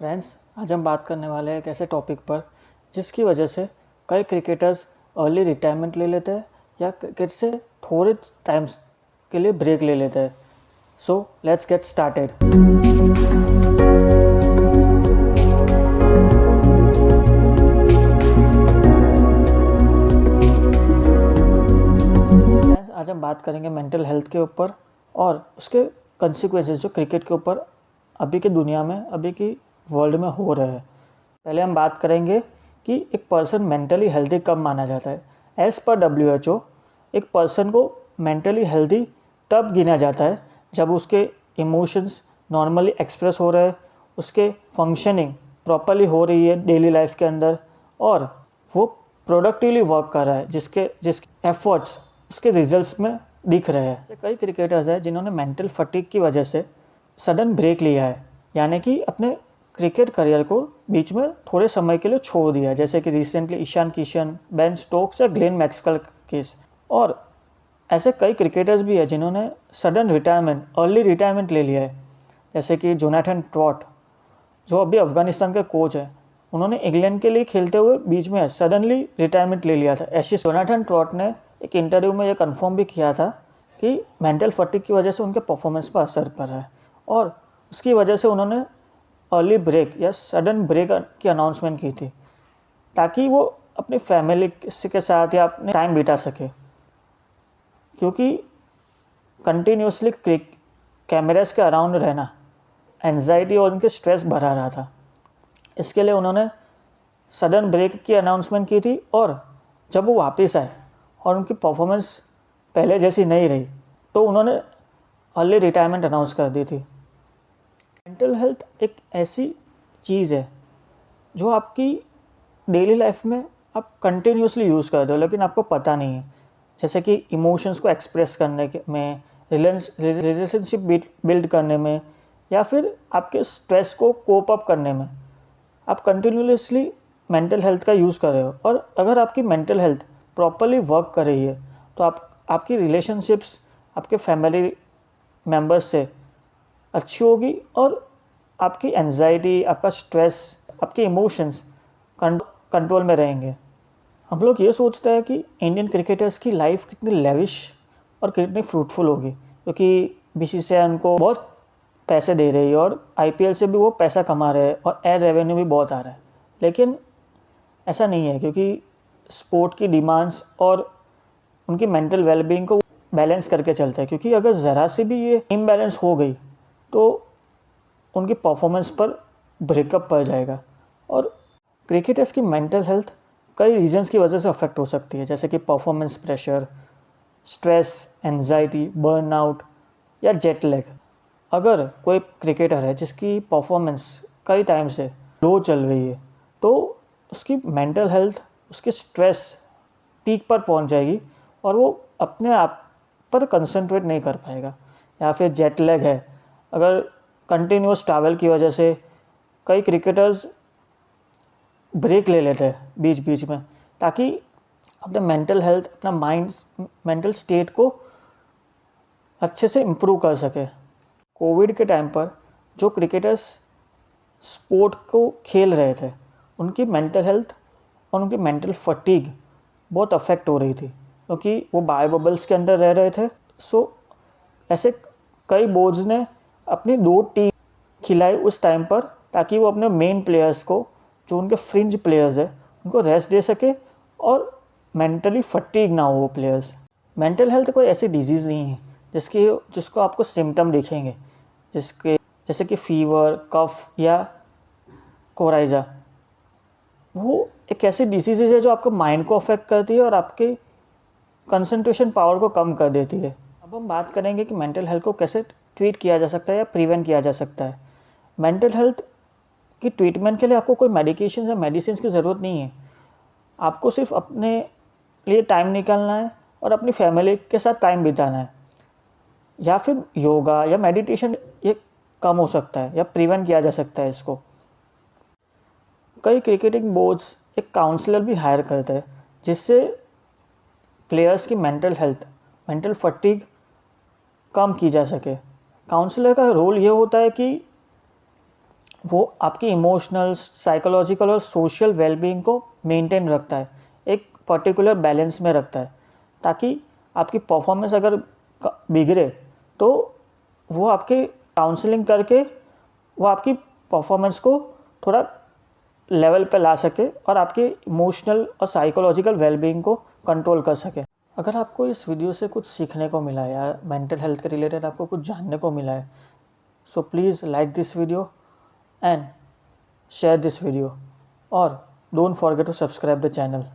Friends, आज हम बात करने वाले हैं एक ऐसे टॉपिक पर जिसकी वजह से कई क्रिकेटर्स अर्ली रिटायरमेंट ले लेते हैं या क्रिकेट से थोड़े टाइम्स के लिए ब्रेक ले लेते हैं। So let's get started. आज हम बात करेंगे मेंटल हेल्थ के ऊपर और उसके कंसिक्वेंसेस जो क्रिकेट के ऊपर अभी की दुनिया में, अभी की वर्ल्ड में हो रहे हैं। पहले हम बात करेंगे कि एक पर्सन मेंटली हेल्दी कब माना जाता है। एज़ पर WHO एक पर्सन को मेंटली हेल्दी तब गिना जाता है जब उसके इमोशंस नॉर्मली एक्सप्रेस हो रहे हैं, उसके फंक्शनिंग प्रॉपरली हो रही है डेली लाइफ के अंदर, और वो प्रोडक्टिवली वर्क कर रहा है, जिसके एफर्ट्स उसके रिजल्ट्स में दिख रहे हैं। ऐसे कई क्रिकेटर्स हैं जिन्होंने मेंटल फटीग की वजह से सडन ब्रेक लिया है, यानी कि अपने क्रिकेट करियर को बीच में थोड़े समय के लिए छोड़ दिया है, जैसे कि recently Ishan Kishan, Ben Stokes या ग्लेन मैक्सवेल केस। और ऐसे कई क्रिकेटर्स भी हैं जिन्होंने सडन रिटायरमेंट, अर्ली रिटायरमेंट ले लिया है, जैसे कि जोनाथन ट्रॉट जो अभी अफगानिस्तान के कोच है। उन्होंने इंग्लैंड के लिए खेलते हुए बीच में सडनली रिटायरमेंट ले लिया था। ऐसे जोनाथन ट्रॉट ने एक इंटरव्यू में ये कंफर्म भी किया था कि मेंटल फटीग की वजह से उनके परफॉर्मेंस पर असर पड़ रहा है और उसकी वजह से उन्होंने अर्ली ब्रेक या सडन ब्रेक की अनाउंसमेंट की थी, ताकि वो अपनी फैमिली के साथ या अपने टाइम बिता सके, क्योंकि कंटिन्यूसली कैमरास के अराउंड रहना एंजाइटी और उनके स्ट्रेस बढ़ा रहा था। इसके लिए उन्होंने सडन ब्रेक की अनाउंसमेंट की थी, और जब वो वापस आए और उनकी परफॉर्मेंस पहले जैसी नहीं रही तो उन्होंने अर्ली रिटायरमेंट अनाउंस कर दी थी। मेंटल हेल्थ एक ऐसी चीज़ है जो आपकी डेली लाइफ में आप कंटिन्यूसली यूज़ करते हो लेकिन आपको पता नहीं है, जैसे कि इमोशंस को एक्सप्रेस करने में, रिलेशनशिप बिल्ड करने में, या फिर आपके स्ट्रेस को कोप अप करने में आप कंटिन्यूसली मेंटल हेल्थ का यूज़ कर रहे हो। और अगर आपकी मेंटल हेल्थ प्रॉपरली वर्क कर रही है तो आपकी रिलेशनशिप्स आपके फैमिली मेम्बर्स से अच्छी होगी, और आपकी एंजाइटी, आपका स्ट्रेस, आपके इमोशंस कंट्रोल में रहेंगे। हम लोग ये सोचते हैं कि इंडियन क्रिकेटर्स की लाइफ कितनी लेविश और कितनी फ्रूटफुल होगी, क्योंकि BCCI उनको बहुत पैसे दे रही है और IPL से भी वो पैसा कमा रहे हैं और एयर रेवेन्यू भी बहुत आ रहा है। लेकिन ऐसा नहीं है, क्योंकि स्पोर्ट की डिमांड्स और उनकी मेंटल वेलबींग को बैलेंस करके चलते हैं, क्योंकि अगर ज़रा सी भी ये इम्बैलेंस हो गई तो उनकी परफॉर्मेंस पर ब्रेकअप पड़ जाएगा। और क्रिकेटर्स की मेंटल हेल्थ कई रीजंस की वजह से अफेक्ट हो सकती है, जैसे कि performance pressure, stress, anxiety, burnout या जेट लैग। अगर कोई क्रिकेटर है जिसकी परफॉर्मेंस कई टाइम से लो चल रही है तो उसकी मेंटल हेल्थ, उसकी स्ट्रेस पीक पर पहुंच जाएगी और वो अपने आप पर कंसंट्रेट नहीं कर पाएगा। या फिर जेट लैग है, अगर कंटिन्यूस ट्रैवल की वजह से कई क्रिकेटर्स ब्रेक ले लेते हैं बीच बीच में, ताकि अपने मेंटल हेल्थ, अपना माइंड, मेंटल स्टेट को अच्छे से इम्प्रूव कर सके। कोविड के टाइम पर जो क्रिकेटर्स स्पोर्ट को खेल रहे थे उनकी मेंटल हेल्थ और उनकी मेंटल फटीग बहुत अफेक्ट हो रही थी, क्योंकि वो बायो बबल्स के अंदर रह रहे थे। सो ऐसे कई बोर्ड्स ने अपनी 2 टीम खिलाई उस टाइम पर, ताकि वो अपने मेन प्लेयर्स को, जो उनके फ्रिंज प्लेयर्स है, उनको रेस्ट दे सके और मेंटली फटीग ना हो वो प्लेयर्स। मेंटल हेल्थ कोई ऐसी डिजीज़ नहीं है जिसको आपको सिम्टम दिखेंगे, जैसे कि फीवर, कफ या कोराइजा। वो एक ऐसी डिजीज़ है जो आपको माइंड को अफेक्ट करती है और आपके कंसंट्रेशन पावर को कम कर देती है। अब हम बात करेंगे कि मेंटल हेल्थ को कैसे ट्रीट किया जा सकता है या प्रिवेंट किया जा सकता है। मेंटल हेल्थ की ट्रीटमेंट के लिए आपको कोई मेडिकेशन या मेडिसिन की ज़रूरत नहीं है। आपको सिर्फ अपने लिए टाइम निकालना है और अपनी फैमिली के साथ टाइम बिताना है, या फिर योगा या मेडिटेशन, ये कम हो सकता है या प्रिवेंट किया जा सकता है इसको। कई क्रिकेटिंग बोर्ड्स एक काउंसलर भी हायर करते हैं, जिससे प्लेयर्स की मेंटल हेल्थ, मेंटल फटीग कम की जा सके। काउंसलर का रोल ये होता है कि वो आपकी इमोशनल, साइकोलॉजिकल और सोशल वेलबींग को मेंटेन रखता है, एक पर्टिकुलर बैलेंस में रखता है, ताकि आपकी परफॉर्मेंस अगर बिगड़े तो वो आपके काउंसलिंग करके वो आपकी परफॉर्मेंस को थोड़ा लेवल पे ला सके और आपके इमोशनल और साइकोलॉजिकल वेलबींग को कंट्रोल कर सके। अगर आपको इस वीडियो से कुछ सीखने को मिला है या मेंटल हेल्थ के रिलेटेड आपको कुछ जानने को मिला है, so please like this video and share this video, or don't forget to subscribe the channel.